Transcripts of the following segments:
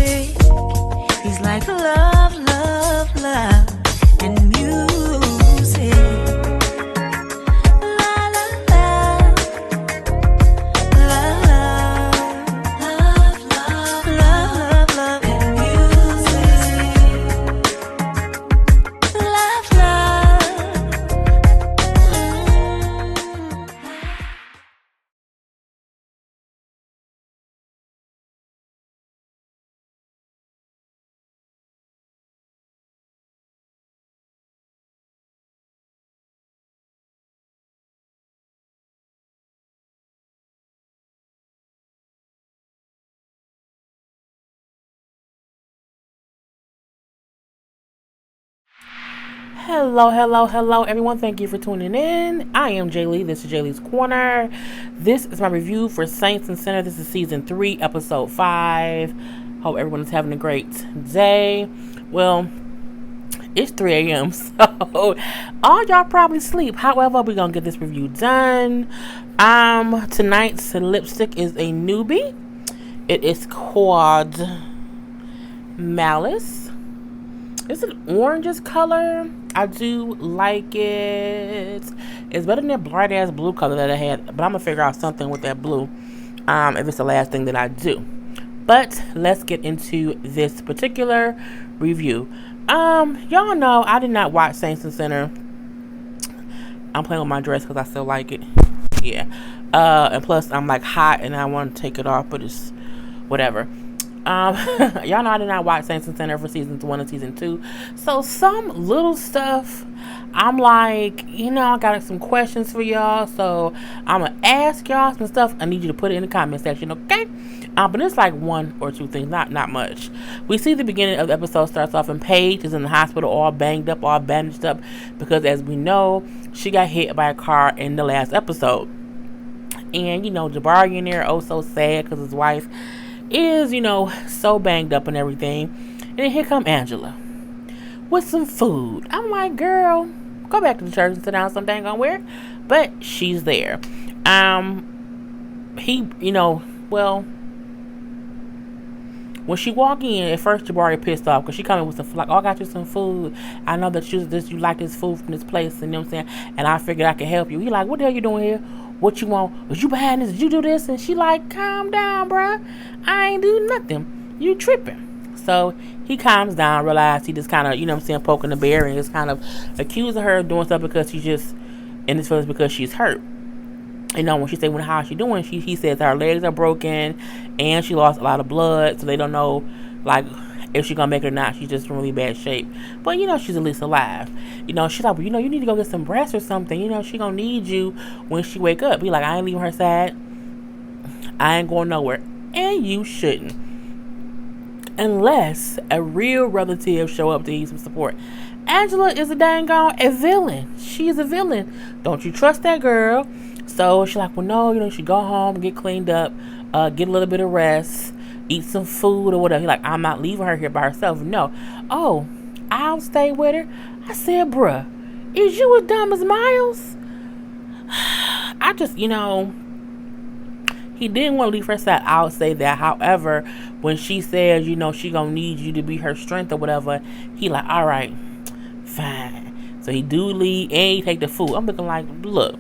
music. He's like love, love, love, and music. La la la, love, love, love, love, love, love, and music. Love, love. Hello, hello, hello, everyone. Thank you for tuning in. I am Jay Lee. This is Jay Lee's Corner. This is my review for Saints and Sinner. This is season 3, episode 5. Hope everyone is having a great day. Well, it's 3 a.m., so all y'all probably sleep. However, we're going to get this review done. Tonight's lipstick is a newbie. It is called Malice. It's an orangish color. I do like it. It's better than that bright ass blue color that I had, but I'm gonna figure out something with that blue if it's the last thing that I do. But let's get into this particular review. Y'all know I did not watch Saints and Sinner. I'm playing with my dress because I still like it. Yeah. And plus I'm like hot and I want to take it off, but it's whatever. Y'all know I did not watch Saints and Sinner for seasons 1 and season 2. So some little stuff, I'm like, I got some questions for y'all. So I'm going to ask y'all some stuff. I need you to put it in the comment section, okay? But it's like 1 or 2 things, not much. We see the beginning of the episode starts off and Paige is in the hospital all banged up, all bandaged up. Because as we know, she got hit by a car in the last episode. And, Jabari in there, oh so sad because his wife is, so banged up and everything. And then here come Angela with some food. I'm like, girl, go back to the church and sit down some dang on where. But she's there. When she walk in, at first Jabari pissed off because she coming with some, like, oh, I got you some food. I know that you like this food from this place, and you know what I'm saying? And I figured I could help you. He like, what the hell you doing here? What you want? Was you behind this? Did you do this? And she like, calm down, bruh. I ain't do nothing. You tripping. So he calms down, realize he just kind of, poking the bear and just kind of accusing her of doing stuff because she's just in this feelings because she's hurt. When she say, how's she doing? He says her legs are broken and she lost a lot of blood. So they don't know, like, if she's going to make it or not. She's just in really bad shape. But, she's at least alive. She's like, well, you need to go get some rest or something. She going to need you when she wake up. Be like, I ain't leaving her side. I ain't going nowhere. And you shouldn't. Unless a real relative show up to need some support. Angela is a a villain. She's a villain. Don't you trust that girl? So she's like, well, no, she go home, get cleaned up, get a little bit of rest, eat some food or whatever. He's like, I'm not leaving her here by herself. No. Oh, I'll stay with her. I said, bruh, is you as dumb as Miles? I just, he didn't want to leave her side. I'll say that. However, when she says, she gonna need you to be her strength or whatever, he like, all right, fine. So he do leave and he take the food. I'm looking like, look,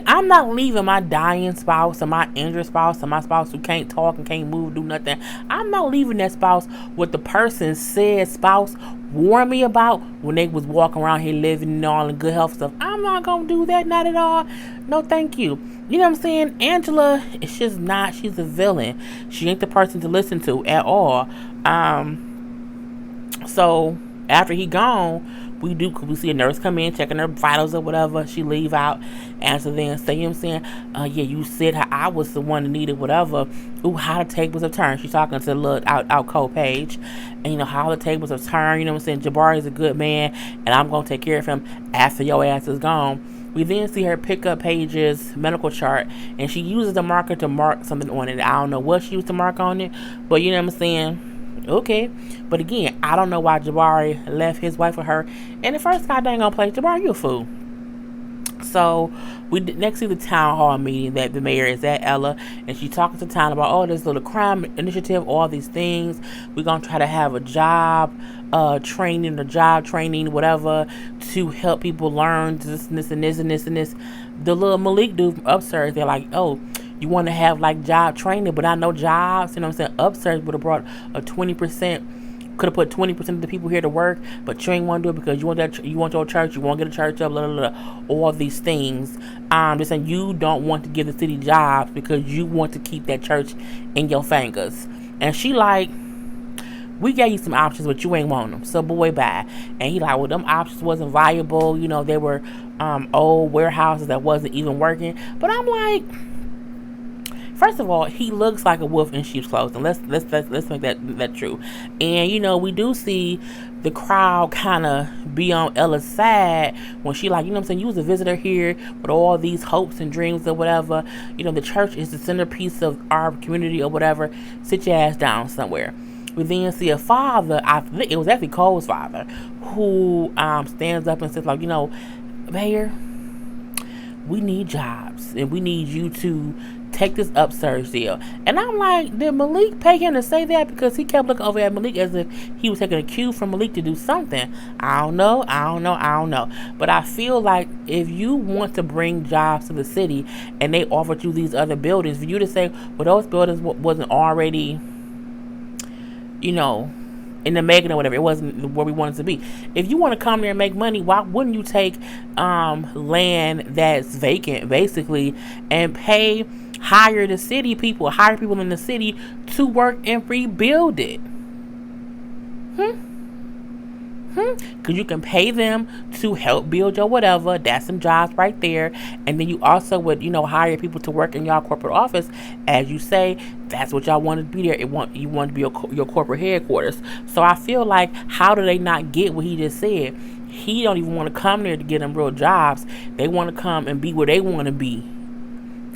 I'm not leaving my dying spouse or my injured spouse or my spouse who can't talk and can't move, do nothing. I'm not leaving that spouse what the person said spouse warned me about when they was walking around here living and all the good health stuff. I'm not going to do that, not at all. No, thank you. You know what I'm saying? Angela is just not, she's a villain. She ain't the person to listen to at all. So after he gone, we see a nurse come in, checking her vitals or whatever. She leave out. Answer then say, you know what I'm saying? Yeah, you said how I was the one that needed whatever. Ooh, how the tables have turned. She's talking to the little out cold Paige. And how the tables have turned. You know what I'm saying? Jabari is a good man. And I'm going to take care of him after your ass is gone. We then see her pick up Paige's medical chart. And she uses the marker to mark something on it. I don't know what she used to mark on it. But you know what I'm saying? Okay, but again, I don't know why Jabari left his wife with her. And the first guy dang gonna play Jabari, you a fool. So we next see the town hall meeting that the mayor is at, Ella, and she talking to the town about, oh, this little crime initiative, all these things. We're gonna try to have a job training or job training, whatever, to help people learn this and this and this and this and this. The little Malik dude from upstairs, they're like, oh, you want to have like job training, but not no jobs. You know what I'm saying? Upstairs would have brought a 20%. Could have put 20% of the people here to work, but you ain't want to do it because you want that. You want your church. You want to get a church up. Blah, blah, blah, all these things. Just saying you don't want to give the city jobs because you want to keep that church in your fingers. And she like, we gave you some options, but you ain't want them. So boy, bye. And he like, well, them options wasn't viable. You know, they were old warehouses that wasn't even working. But I'm like, first of all, he looks like a wolf in sheep's clothing. Let's make that true. And you know, we do see the crowd kind of be on Ella's side when she like, you know what I'm saying, you was a visitor here with all these hopes and dreams or whatever. You know, the church is the centerpiece of our community or whatever. Sit your ass down somewhere. We then see a father, I think it was actually Cole's father, who stands up and says like, you know, Mayor, we need jobs and we need you to take this upsurge deal. And I'm like, did Malik pay him to say that? Because he kept looking over at Malik as if he was taking a cue from Malik to do something. I don't know. But I feel like if you want to bring jobs to the city and they offered you these other buildings, for you to say, well, those buildings wasn't already, you know, in the making or whatever, it wasn't where we wanted to be. If you want to come there and make money, why wouldn't you take land that's vacant, basically, and hire the city people, hire people in the city to work and rebuild it? Because you can pay them to help build your whatever. That's some jobs right there. And then you also would, you know, hire people to work in your corporate office. As you say, that's what y'all want to be there. You want to be your corporate headquarters. So I feel like, how do they not get what he just said? He don't even want to come there to get them real jobs. They want to come and be where they want to be,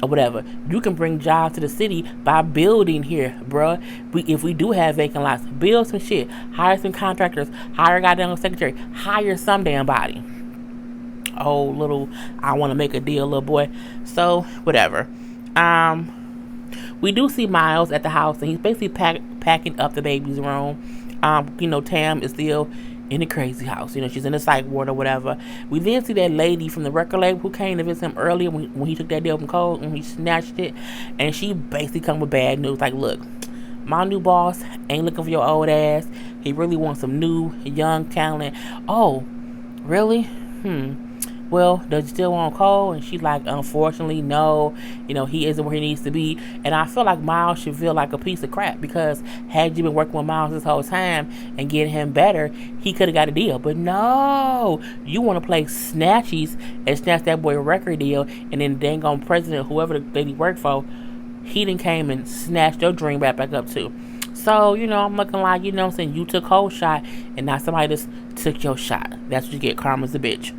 or whatever. You can bring jobs to the city by building here, bruh. If we do have vacant lots, build some shit. Hire some contractors. Hire a goddamn secretary. Hire some damn body. Oh, little, I want to make a deal, little boy. So, whatever. We do see Miles at the house, and he's basically packing up the baby's room. You know, Tam is still in the crazy house. You know, she's in the psych ward or whatever. We then see that lady from the record label who came to visit him earlier when he took that deal from Cole, and he snatched it. And she basically come with bad news. Like, look, my new boss ain't looking for your old ass. He really wants some new, young talent. Oh, really? Well, does he still want Cole? And she's like, unfortunately, no. You know, he isn't where he needs to be. And I feel like Miles should feel like a piece of crap, because had you been working with Miles this whole time and getting him better, he could have got a deal. But no, you want to play snatchies and snatch that boy a record deal, and then dang on president, whoever the lady worked for, he done came and snatched your dream back up too. So, you know, I'm looking like, you know what I'm saying, you took Cole's shot, and now somebody just took your shot. That's what you get. Karma's a bitch.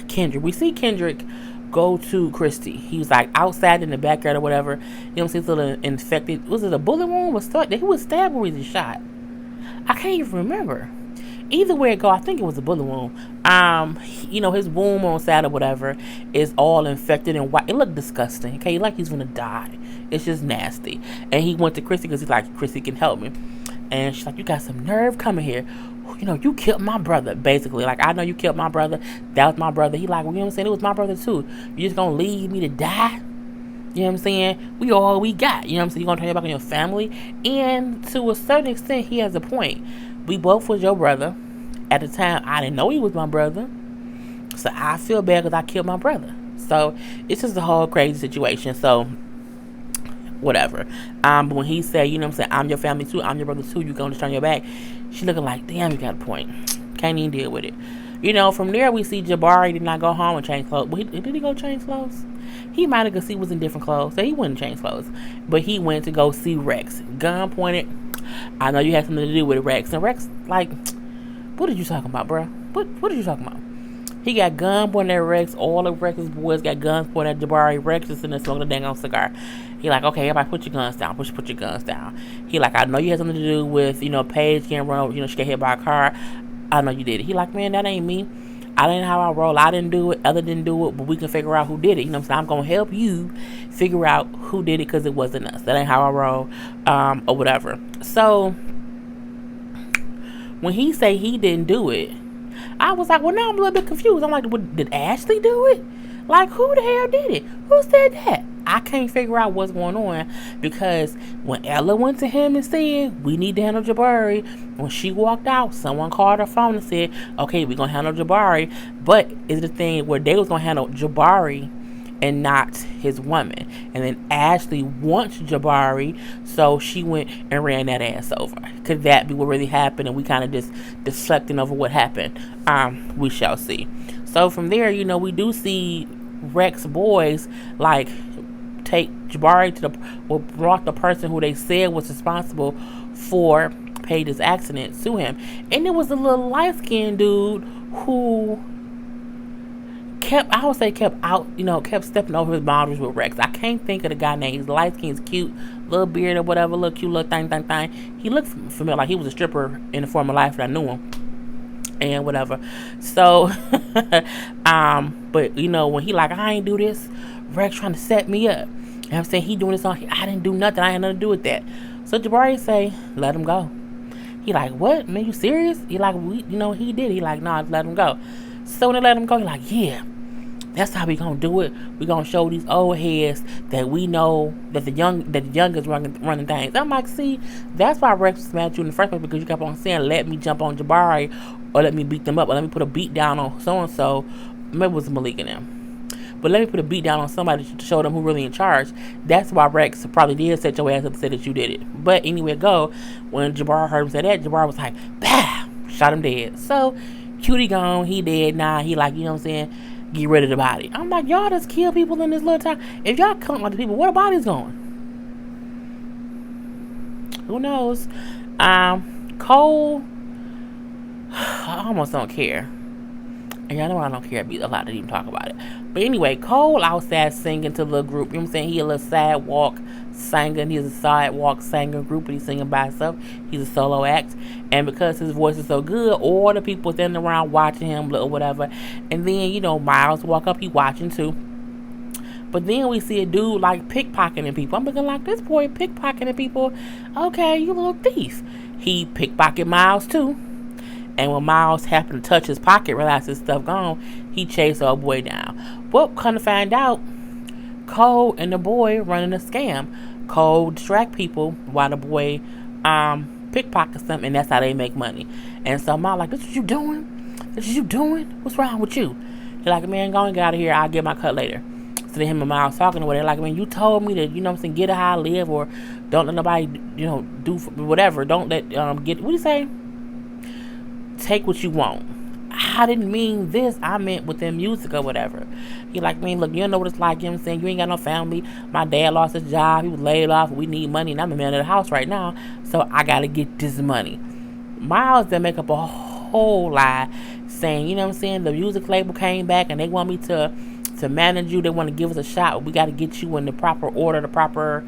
Kendrick. We see Kendrick go to Christy. He was like outside in the backyard or whatever. You know, see this little infected. Was it a bullet wound? He was stabbed or was he shot? I can't even remember. Either way it go, I think it was a bullet wound. You know, his wound on side or whatever is all infected and white. It looked disgusting. Okay, like he's gonna die. It's just nasty. And he went to Christy because he's like, Christy can help me. And she's like, you got some nerve coming here. You know, you killed my brother, basically. Like, I know you killed my brother. That was my brother. He like, well, you know what I'm saying? It was my brother, too. You just gonna leave me to die? You know what I'm saying? We all we got. You know what I'm saying? You're gonna turn your back on your family? And to a certain extent, he has a point. We both was your brother. At the time, I didn't know he was my brother. So I feel bad because I killed my brother. So it's just a whole crazy situation. So whatever. But when he said, you know what I'm saying, I'm your family too, I'm your brother too, you gonna just turn your back, she looking like, damn, you got a point. Can't even deal with it. You know, from there we see Jabari did not go home and change clothes. Well, did he go change clothes? He might have, because he was in different clothes, so he wouldn't change clothes. But he went to go see Rex. Gun pointed. I know you had something to do with Rex. And Rex, like, what are you talking about, bro? What are you talking about? He got gun pointed at Rex. All of Rex's boys got guns pointed at Jabari. Rex is sitting there smoking a dang on cigar. He like, okay, everybody put your guns down. Put your guns down. He like, I know you had something to do with, you know, Paige getting run over, you know, she got hit by a car. I know you did it. He like, man, that ain't me. I didn't know how I roll. I didn't do it. Other didn't do it, but we can figure out who did it. You know what I'm saying? I'm gonna help you figure out who did it because it wasn't us. That ain't how I roll, or whatever. So when he say he didn't do it, I was like, well, now I'm a little bit confused. I'm like, well, did Ashley do it? Like, who the hell did it? Who said that? I can't figure out what's going on because when Ella went to him and said, we need to handle Jabari, when she walked out, someone called her phone and said, okay, we're going to handle Jabari. But it's the thing where they was going to handle Jabari and not his woman. And then Ashley wants Jabari, so she went and ran that ass over. Could that be what really happened? And we kind of just deflecting over what happened. We shall see. So from there, you know, we do see Rex boys like take Jabari to brought the person who they said was responsible for Paige's accident to him. And it was a little light-skinned dude who kept stepping over his boundaries with Rex. I can't think of the guy name. He's light skinned, cute, little beard or whatever, little cute little thing. He looked familiar, like he was a stripper in the former life that I knew him. And whatever. So but you know, when he like, I ain't do this, Rex trying to set me up. And I'm saying he doing this on, I didn't do nothing, I had nothing to do with that. So Jabari say, let him go. He like, what? Man, you serious? He like, he did. He like, nah, let him go. So when they let him go, he like, yeah, that's how we gonna do it. We gonna show these old heads that we know that the youngest running things. I'm like, see, that's why Rex was mad at you in the first place, because you kept on saying, let me jump on Jabari, or let me beat them up, or let me put a beat down on so and so. Maybe it was Malik and them. But let me put a beat down on somebody to show them who really in charge. That's why Rex probably did set your ass up and say that you did it. But anyway, when Jabari heard him say that, Jabari was like, bah, shot him dead. So Cutie gone, he dead. Nah, he like, you know what I'm saying, get rid of the body. I'm like, y'all just kill people in this little time. If y'all killing other people, where the body's going? Who knows? Cole, I almost don't care. And y'all know I don't care a lot to even talk about it. But anyway, Cole outside singing to the group. You know what I'm saying? He a little sidewalk singing. He's a sidewalk singing group, but he's singing by himself. He's a solo act. And because his voice is so good, all the people standing around watching him or whatever. And then, you know, Miles walk up, he watching too. But then we see a dude like pickpocketing people. I'm looking like, this boy pickpocketing people. Okay, you little thief. He pickpocket Miles too. And when Miles happened to touch his pocket, realized his stuff gone, he chased old boy down. Well, come to find out, Cole and the boy running a scam. Cole distract people while the boy pickpockets them, and that's how they make money. And so Miles like, this what you doing? This what you doing? What's wrong with you? He like, man, go and get out of here. I'll get my cut later. So then him and Miles talking to her. They're like, man, you told me that, you know what I'm saying, get it how I live, or don't let nobody, you know, do whatever. Don't let, what do you say? Take what you want. I didn't mean this. I meant with their music or whatever. He like, man, look, you don't know what it's like. You know what I'm saying? You ain't got no family. My dad lost his job. He was laid off. We need money. And I'm the man of the house right now. So I got to get this money. Miles then make up a whole lie saying, you know what I'm saying? The music label came back and they want me to manage you. They want to give us a shot. We got to get you in the proper order, the proper,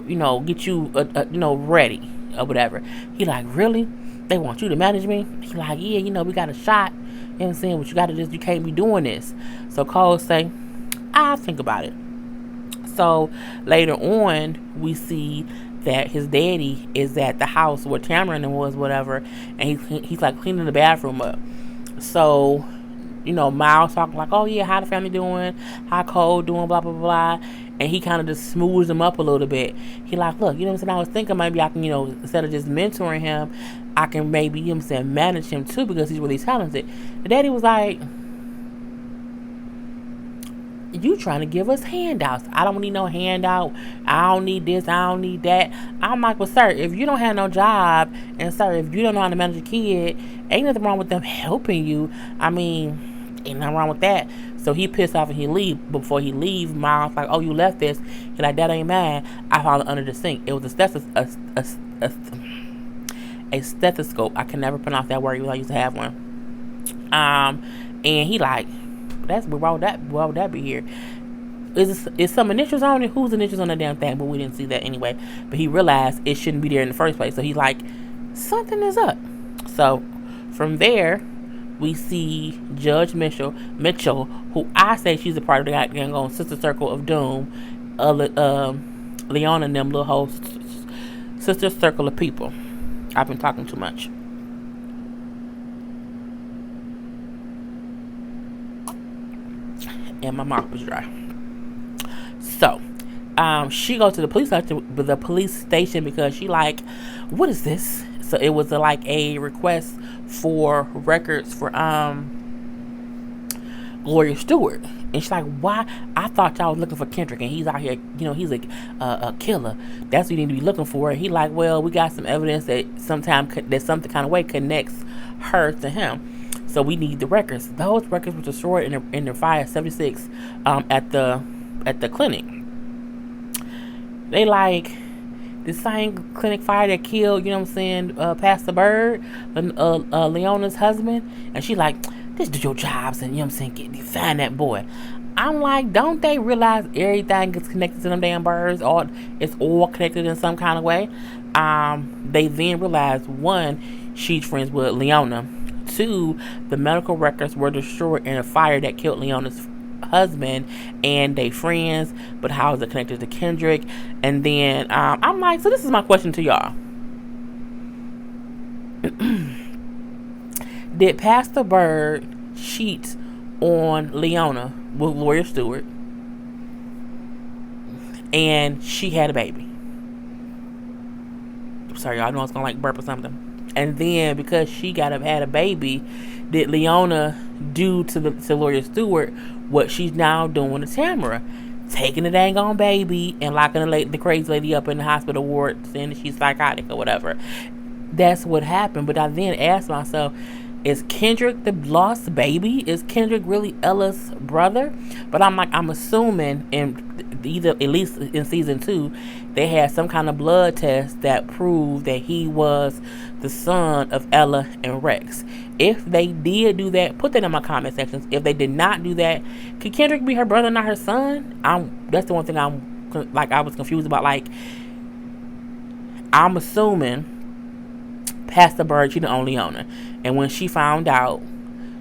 you know, get you, you know, ready or whatever. He like, really? They want you to manage me? He like, yeah, you know, we got a shot. You know what I'm saying? But you got to you can't be doing this. So Cole say, I'll think about it. So later on, we see that his daddy is at the house where Cameron was, whatever, and he's like cleaning the bathroom up. So, you know, Miles talking like, oh yeah, how the family doing? How Cole doing? Blah, blah, blah. And he kind of just smooths him up a little bit. He like, look, you know what I'm saying? I was thinking maybe I can, you know, instead of just mentoring him, I can maybe, you know what I'm saying, manage him too, because he's really talented. The daddy was like, you trying to give us handouts. I don't need no handout. I don't need this. I don't need that. I'm like, well, sir, if you don't have no job, and sir, if you don't know how to manage a kid, ain't nothing wrong with them helping you. I mean, ain't nothing wrong with that. So he pissed off and he leave. Before he leave, Miles like, oh, you left this. He like, that ain't mine. I found it under the sink. It was a stethoscope. I can never pronounce that word. I used to have one. And he like, why would that be here? Is some initials on it? Whose initials on the damn thing? But we didn't see that anyway. But he realized it shouldn't be there in the first place. So he's like, something is up. So from there, we see Judge Mitchell, who I say she's a part of the gang on Sister Circle of Doom, Leona and them little whole Sister Circle of people. I've been talking too much. And my mouth was dry. So, she goes to the police station because she like, what is this? So it was like a request for records for Gloria Stewart, and she's like, why? I thought y'all was looking for Kendrick, and he's out here, he's a killer. That's what you need to be looking for. And he like, well, we got some evidence that something kind of way connects her to him. So we need the records. Those records were destroyed in the fire 76 at the clinic. They like the same clinic fire that killed, Pastor Bird, Leona's husband. And she like, just do your jobs and, find that boy. I'm like, don't they realize everything is connected to them damn birds? Or it's all connected in some kind of way? They then realized, one, she's friends with Leona. Two, the medical records were destroyed in a fire that killed Leona's husband and they friends, but how is it connected to Kendrick? And then I'm like, so this is my question to y'all. Did Pastor Bird cheat on Leona with Gloria Stewart and she had a baby? Sorry, y'all, I know I was gonna like burp or something. And then because she had a baby, did Leona do to Gloria Stewart what she's now doing to Tamara? Taking the dang on baby and locking the crazy lady up in the hospital ward, saying she's psychotic or whatever. That's what happened. But I then asked myself, is Kendrick the lost baby? Is Kendrick really Ella's brother? But I'm assuming at least in season 2, they had some kind of blood test that proved that he was the son of Ella and Rex. If they did do that, put that in my comment sections. If they did not do that, could Kendrick be her brother, not her son? That's the one thing I was confused about. Like, I'm assuming Pastor Bird cheated on Leona, and when she found out,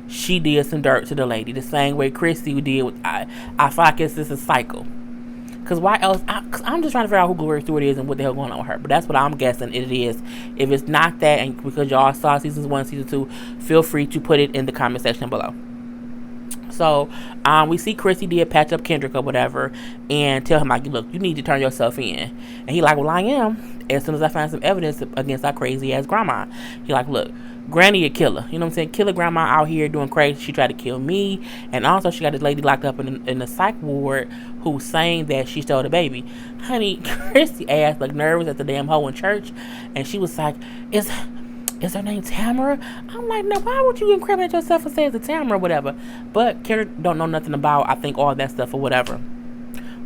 she did some dirt to the lady, the same way Christy did with I feel like it's just a cycle. Because why else? I'm just trying to figure out who Gloria Stewart is and what the hell going on with her. But that's what I'm guessing it is. If it's not that, and because y'all saw seasons 1, season 2, feel free to put it in the comment section below. So, we see Chrissy did patch up Kendrick or whatever and tell him, like, look, you need to turn yourself in. And he like, well, I am. As soon as I find some evidence against our crazy ass grandma. He like, look, Granny a killer. You know what I'm saying? Killer grandma out here doing crazy. She tried to kill me. And also she got this lady locked up in the psych ward who's saying that she stole the baby. Honey, Chrissy ass like nervous at the damn hoe in church. And she was like, is her name Tamara? I'm like, no, why would you incriminate yourself and say it's a Tamara or whatever? But Kendrick don't know nothing about, I think, all that stuff or whatever.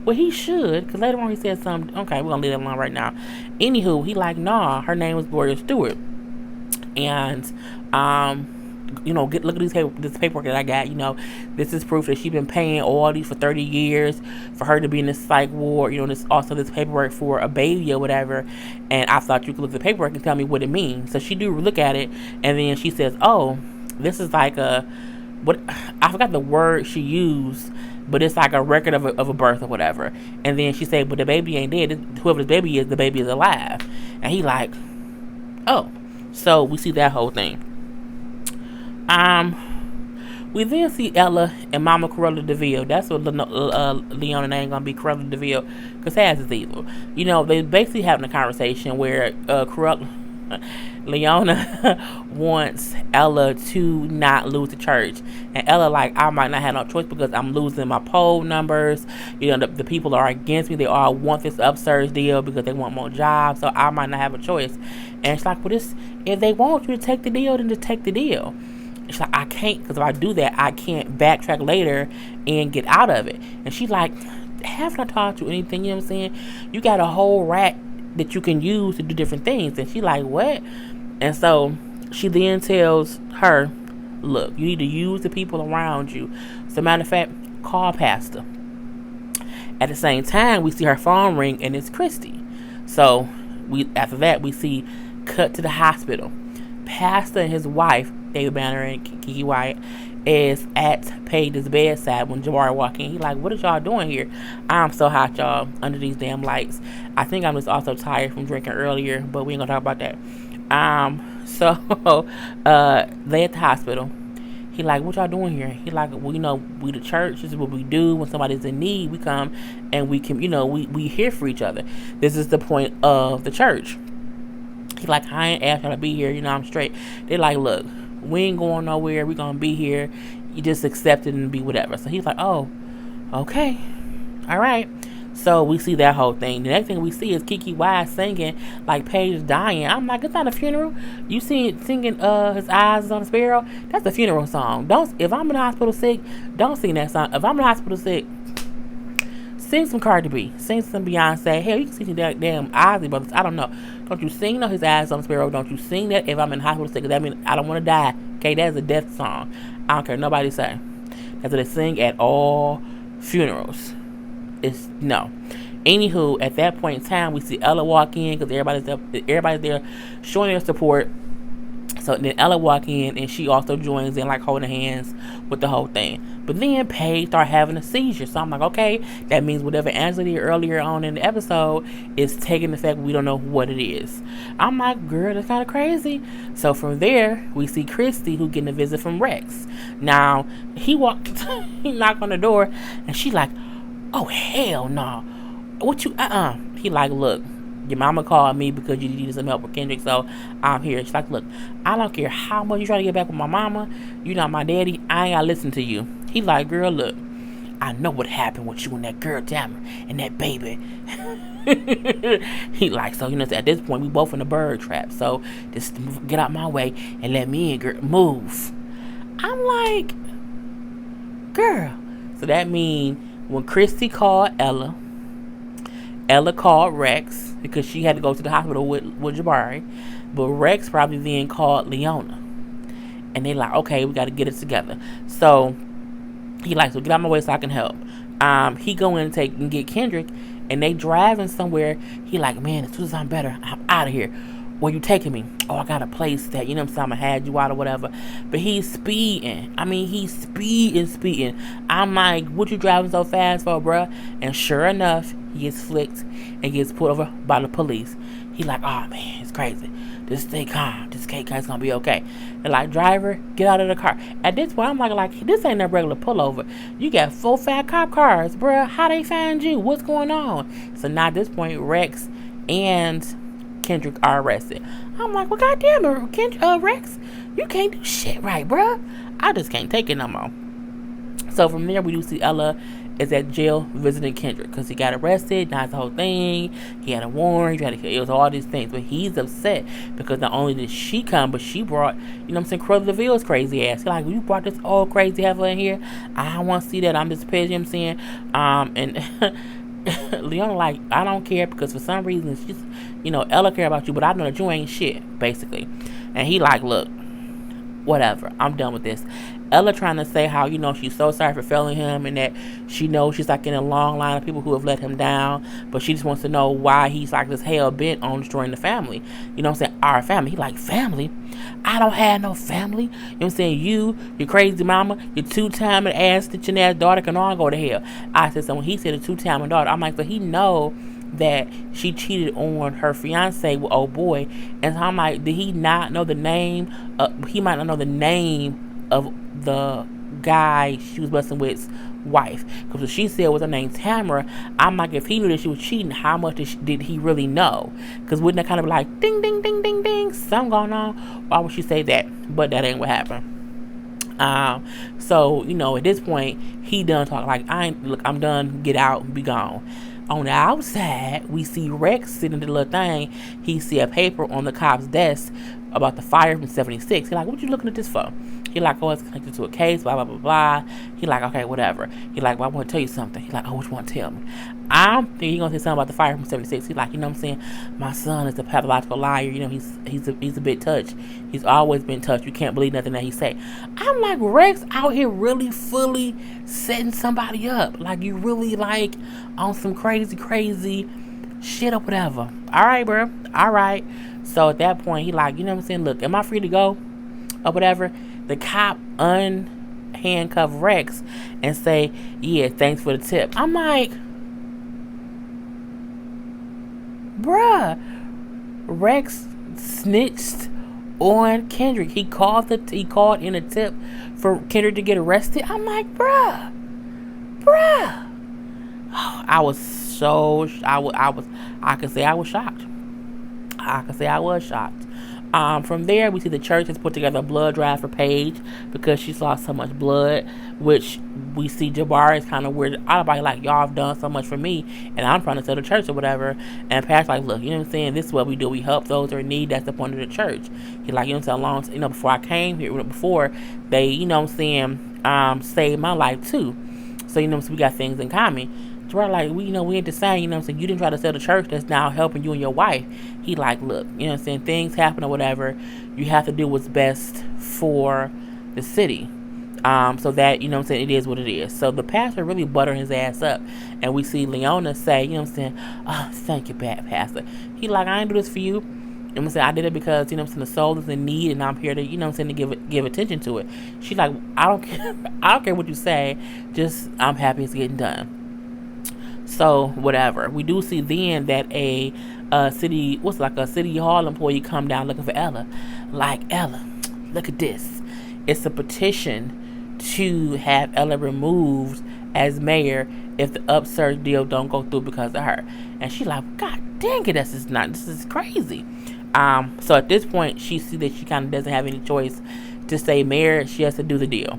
Well, he should, because later on he said something. Okay, we're going to leave that alone right now. Anywho, he like, nah, her name was Gloria Stewart. And, look at this paperwork that I got. This is proof that she's been paying all these for 30 years for her to be in this psych ward. This paperwork for a baby or whatever. And I thought you could look at the paperwork and tell me what it means. So she do look at it, and then she says, oh, this is like I forgot the word she used, but it's like a record of a birth or whatever. And then she said, but the baby ain't dead. Whoever the baby is alive. And he like, oh. So we see that whole thing. We then see Ella and Mama Cruella DeVille. That's what Leona ain't gonna be, Cruella DeVille, because Taz is evil. They basically having a conversation where Leona wants Ella to not lose the church, and Ella like, I might not have no choice because I'm losing my poll numbers. The people are against me. They all want this upsurge deal because they want more jobs, so I might not have a choice. And it's like, well, if they want you to take the deal, then just take the deal. She's like, I can't, because if I do that, I can't backtrack later and get out of it. And she's like, haven't I taught you anything? You know what I'm saying? You got a whole rack that you can use to do different things. And she's like, what? And so she then tells her, look, you need to use the people around you. As a matter of fact, call Pastor. At the same time, we see her phone ring, and it's Christy. So after that, we see cut to the hospital. Pastor and his wife David Banner and Kiki Wyatt, is at Paige's bedside when Jabari walk in. He like, what is y'all doing here? I'm so hot, y'all, under these damn lights. I think I'm just also tired from drinking earlier, but we ain't gonna talk about that. So they at the hospital. He like, what y'all doing here? He like, well, we the church. This is what we do. When somebody's in need, we come and we can, we here for each other. This is the point of the church. He like, I ain't asked y'all to be here. I'm straight. They like, look, we ain't going nowhere. We gonna be here. You just accept it and be whatever. So he's like, oh, okay, all right. So we see that whole thing. The next thing we see is Kiki Wyatt singing like Paige dying. I'm like, it's not a funeral. You see singing His Eyes on a Sparrow? That's a funeral song. If I'm in the hospital sick, don't sing that song. If I'm in the hospital sick, sing some Cardi B. Sing some Beyonce. Hell, you can sing some damn Ozzy Brothers. I don't know. Don't you sing His Eyes on a Sparrow. Don't you sing that if I'm in the hospital sick. Because that means I don't want to die. Okay, that is a death song. I don't care. Nobody say. That's what they sing at all funerals. It's no. Anywho, at that point in time, we see Ella walk in because everybody's there showing their support. So then Ella walk in and she also joins in, like holding hands with the whole thing. But then Paige start having a seizure. So I'm like, okay, that means whatever Angela did earlier on in the episode is taking effect. We don't know what it is. I'm like, girl, that's kind of crazy. So from there, we see Christy who getting a visit from Rex. Now he knocked on the door and she like, oh, hell no. What you, He like, look, your mama called me because you needed some help with Kendrick, so I'm here. She's like, look, I don't care how much you try to get back with my mama. You not my daddy. I ain't gotta listen to you. He like, girl, look, I know what happened with you and that girl Tamara and that baby. He like, so, at this point, we both in the bird trap. So just get out my way and let me in, girl. Move. I'm like, girl. So that means when Christy called Ella called Rex because she had to go to the hospital with Jabari. But Rex probably then called Leona. And they like, okay, we got to get it together. So he like, so get out of my way so I can help. He go in and get Kendrick. And they driving somewhere. He like, man, as soon as I'm better, I'm out of here. Where you taking me? Oh, I got a place that, I'm going to have you out or whatever. But he's speeding. He's speeding. I'm like, what you driving so fast for, bruh? And sure enough, he gets flicked and gets pulled over by the police. He like, oh, man, it's crazy. Just stay calm. This guy's going to be okay. They're like, driver, get out of the car. At this point, I'm like, this ain't no regular pullover. You got 4 fat cop cars, bruh. How they find you? What's going on? So now at this point, Rex and Kendrick are arrested. I'm like, well, goddamn it, Rex, you can't do shit right, bruh. I just can't take it no more. So from there, we do see Ella is at jail visiting Kendrick because he got arrested. That's the whole thing. He had a warrant. It was all these things. But he's upset because not only did she come, but she brought, Cruella DeVille's crazy ass. He's like, you brought this old crazy heifer in here. I don't want to see that. I'm just pissed, saying? And Leona like, I don't care because for some reason it's just, Ella care about you, but I know that you ain't shit, basically. And he like, look, whatever, I'm done with this. Ella trying to say how, she's so sorry for failing him and that she knows she's like in a long line of people who have let him down, but she just wants to know why he's like this hell bent on destroying the family. Our family. He like, family? I don't have no family. You, your crazy mama, your 2-timing ass stitching ass daughter can all go to hell. I said, so when he said a 2-timing daughter, I'm like, so he know that she cheated on her fiance with old boy. And so I'm like, did he not know the name? He might not know the name of the guy she was busting with's wife, because what she said was her name Tamara. I'm like, if he knew that she was cheating, how much did he really know? Because wouldn't that kind of be like ding ding ding ding ding, something going on? Why would she say that? But that ain't what happened. So at this point he done talk like, I'm done, get out, be gone. On the outside, we see Rex sitting in the little thing. He see a paper on the cop's desk about the fire from 76. He like, what you looking at this for? He like, oh, it's connected to a case, blah, blah, blah, blah. He like, okay, whatever. He like, well, I want to tell you something. He like, oh, what you want to tell me? I'm thinking he going to say something about the fire from 76. He like, what I'm saying? My son is a pathological liar. He's a bit touched. He's always been touched. You can't believe nothing that he say. I'm like, Rex out here really fully setting somebody up. Like, you really like on some crazy shit or whatever. All right, bro. All right. So at that point, he like, what I'm saying? Look, am I free to go? or whatever, the cop unhandcuff Rex and say, yeah, thanks for the tip. I'm like, bruh, Rex snitched on Kendrick. He called in a tip for Kendrick to get arrested. I'm like, bruh. I was so I could say I was shocked. From there, we see the church has put together a blood drive for Paige because she saw so much blood, which we see Jabari is kind of weird. Everybody like, y'all have done so much for me, and I'm trying to sell the church or whatever. And Pastor's like, look, you know what I'm saying? This is what we do. We help those who are in need. That's the point of the church. He's like, you know what I'm saying? Before I came here, before they, you know what I'm saying, saved my life too. So, you know, so we got things in common. Right, like, we ain't the same, you know what I'm saying? You didn't try to sell the church that's now helping you and your wife. He like, look, you know what I'm saying? Things happen or whatever. You have to do what's best for the city. So that, you know what I'm saying, it is what it is. So the pastor really buttered his ass up. And we see Leona say, you know what I'm saying, oh, thank you, bad pastor. He like, I ain't do this for you. I'm gonna say I did it because, you know what I'm saying, the soul is in need and I'm here to, you know what I'm saying, to give attention to it. She's like, I don't care what you say, just I'm happy it's getting done. So whatever. We do see then that a city hall employee come down looking for Ella. Like, Ella, look at this. It's a petition to have Ella removed as mayor if the upsurge deal don't go through because of her. And she's like, God dang it, this is crazy. So at this point she sees that she kind of doesn't have any choice to stay mayor. She has to do the deal.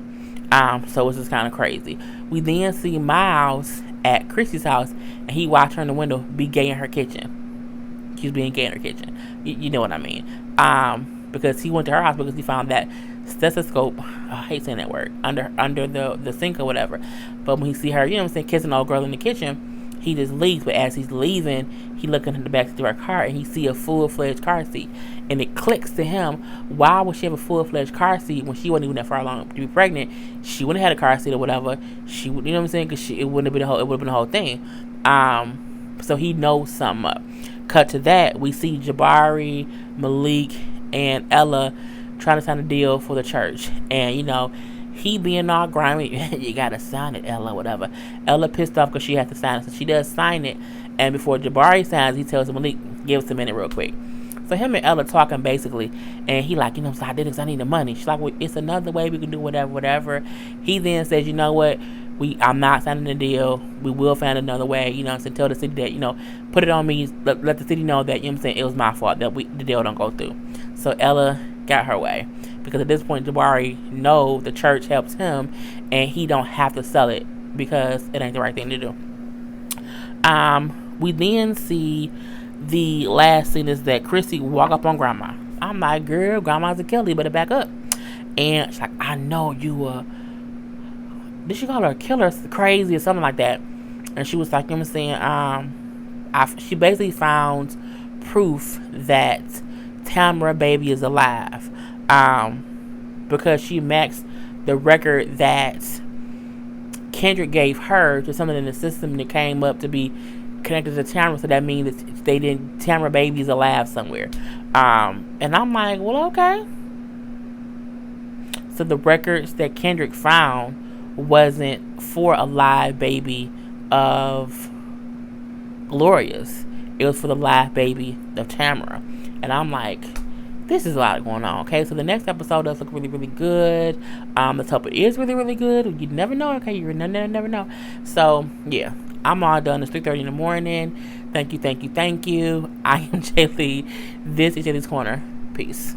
So it's just kind of crazy. We then see Miles at Chrissy's house, and he watched her in the window be gay in her kitchen. She's being gay in her kitchen. You know what I mean? Because he went to her house because he found that stethoscope, I hate saying that word, under the sink or whatever. But when he see her, you know what I'm saying, kissing an old girl in the kitchen, he just leaves. But as he's leaving, he looking in the back seat of her car, and he see a full-fledged car seat. And it clicks to him, why would she have a full-fledged car seat when she wasn't even that far along to be pregnant? She wouldn't have had a car seat or whatever. She would, you know what I'm saying? Because it would have been the whole thing. So he knows something up. Cut to that, we see Jabari, Malik, and Ella trying to sign a deal for the church. And, you know, he being all grimy, you gotta sign it, Ella, whatever. Ella pissed off because she had to sign it, so she does sign it. And before Jabari signs, he tells Malik, give us a minute real quick. So him and Ella talking basically, and he like, you know, so I did it because I need the money. She's like, well, it's another way we can do whatever. He then says, you know what, I'm not signing the deal. We will find another way, you know what I'm saying, tell the city that, you know, put it on me, let the city know that, you know what I'm saying, it was my fault that the deal don't go through. So Ella got her way. Because at this point, Jabari know the church helps him, and he don't have to sell it because it ain't the right thing to do. We then see the last scene is that Chrissy walk up on Grandma. I'm like, girl, Grandma's a killer, you better back up. And she's like, I know you did she call her a killer, crazy, or something like that? And she was like, you know what I'm saying, she basically found proof that Tamara baby is alive. Because she matched the record that Kendrick gave her to someone in the system that came up to be connected to Tamara, so that means that Tamara baby is alive somewhere. And I'm like, well, okay. So the records that Kendrick found wasn't for a live baby of Gloria's. It was for the live baby of Tamara. And I'm like, this is a lot going on, okay? So the next episode does look really, really good. Let's hope it is really, really good. You never know, okay? You never know. So, yeah. I'm all done. It's 3:30 in the morning. Thank you. I am Jay Lee. This is Jaylee's Corner. Peace.